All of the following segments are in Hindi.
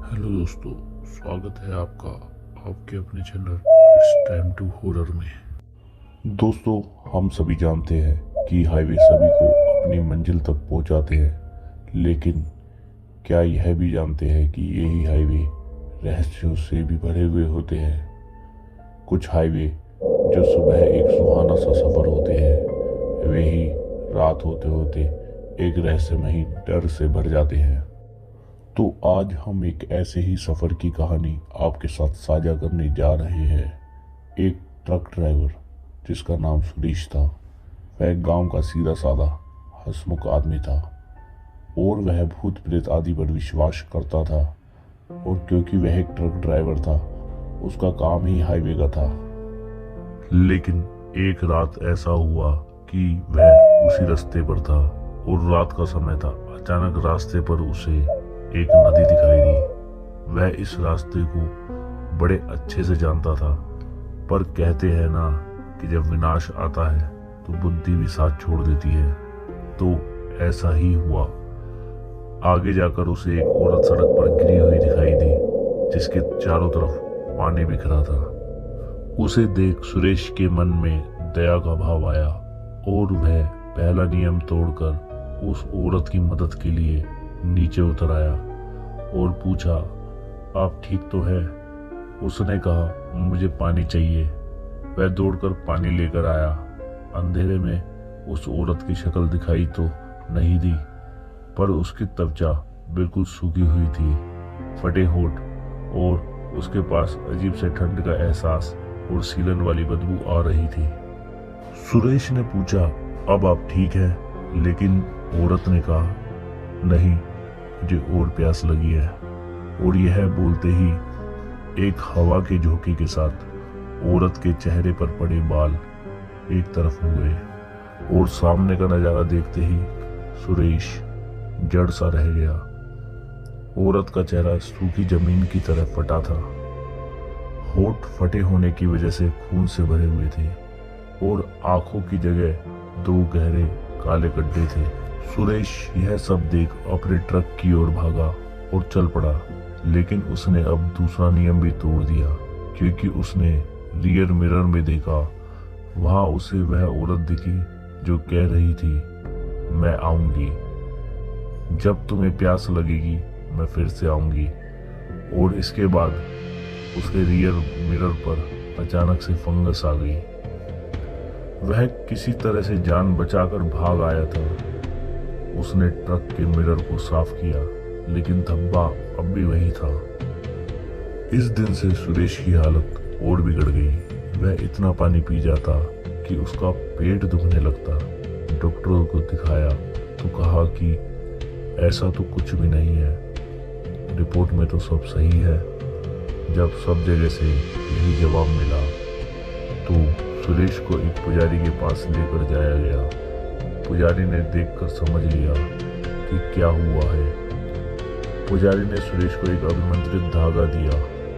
हेलो दोस्तों, स्वागत है आपका आपके अपने channel its time to horror में। दोस्तों, हम सभी जानते हैं कि हाईवे सभी को अपनी मंजिल तक पहुंचाते हैं, लेकिन क्या यह भी जानते हैं कि यही हाईवे रहस्यों से भी भरे हुए होते हैं। कुछ हाईवे जो सुबह एक सुहाना सा सफर होते हैं, वे ही रात होते होते एक रहस्यमयी डर से भर जाते हैं। तो आज हम एक ऐसे ही सफर की कहानी आपके साथ साझा करने जा रहे हैं। एक ट्रक ड्राइवर जिसका नाम सुरेश था, वह गांव का सीधा साधा हंसमुख आदमी था और वह भूत प्रेत आदि पर विश्वास करता था। और क्योंकि वह एक ट्रक ड्राइवर था, उसका काम ही हाईवे का था। लेकिन एक रात ऐसा हुआ कि वह उसी रास्ते पर था और रात का समय था। अचानक रास्ते पर उसे एक नदी दिखाई दी। वह इस रास्ते को बड़े अच्छे से जानता था, पर कहते हैं ना कि जब विनाश आता है तो बुद्धि भी साथ छोड़ देती है। तो ऐसा ही हुआ। आगे जाकर उसे एक औरत सड़क पर गिरी हुई दिखाई दी, जिसके चारों तरफ पानी बिखरा था। उसे देख सुरेश के मन में दया का भाव आया और वह पहला नियम तोड़कर उस औरत की मदद के लिए नीचे उतर आया और पूछा, आप ठीक तो है? उसने कहा, मुझे पानी चाहिए। वह दौड़कर पानी लेकर आया। अंधेरे में उस औरत की शक्ल दिखाई तो नहीं दी, पर उसकी त्वचा बिल्कुल सूखी हुई थी, फटे होंठ, और उसके पास अजीब से ठंड का एहसास और सीलन वाली बदबू आ रही थी। सुरेश ने पूछा, अब आप ठीक हैं? लेकिन औरत ने कहा, नहीं, मुझे और प्यास लगी है। और यह बोलते ही एक हवा के झोंके के साथ औरत के चेहरे पर पड़े बाल एक तरफ हो गए और सामने का नजारा देखते ही सुरेश जड़ सा रह गया। औरत का चेहरा सूखी जमीन की तरह फटा था। होठ फटे होने की वजह से खून से भरे हुए थे और आंखों की जगह दो गहरे काले गड्ढे थे। सुरेश यह सब देख अपने ट्रक की ओर भागा और चल पड़ा, लेकिन उसने अब दूसरा नियम भी तोड़ दिया, क्योंकि उसने रियर मिरर में देखा। वहां उसे वह औरत दिखी जो कह रही थी, मैं आऊंगी, जब तुम्हें प्यास लगेगी मैं फिर से आऊंगी। और इसके बाद उसके रियर मिरर पर अचानक से फंगस आ गई। वह किसी तरह से जान बचाकर भाग आया था। उसने ट्रक के मिरर को साफ किया, लेकिन धब्बा अब भी वही था। इस दिन से सुरेश की हालत और बिगड़ गई। वह इतना पानी पी जाता कि उसका पेट दुखने लगता। डॉक्टरों को दिखाया तो कहा कि ऐसा तो कुछ भी नहीं है, रिपोर्ट में तो सब सही है। जब सब जगह से यही जवाब मिला तो सुरेश को एक पुजारी के पास लेकर जाया गया। पुजारी ने देखकर समझ लिया कि क्या हुआ है। पुजारी ने सुरेश को एक अभिमंत्रित धागा दिया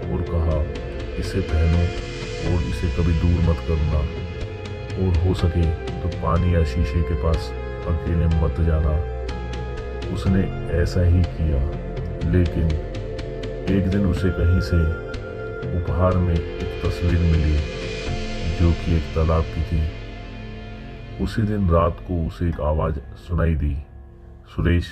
और कहा, इसे पहनो और इसे कभी दूर मत करना, और हो सके तो पानी या शीशे के पास अकेले मत जाना। उसने ऐसा ही किया, लेकिन एक दिन उसे कहीं से उपहार में एक तस्वीर मिली जो कि एक तालाब की थी। उसी दिन रात को उसे एक आवाज सुनाई दी, सुरेश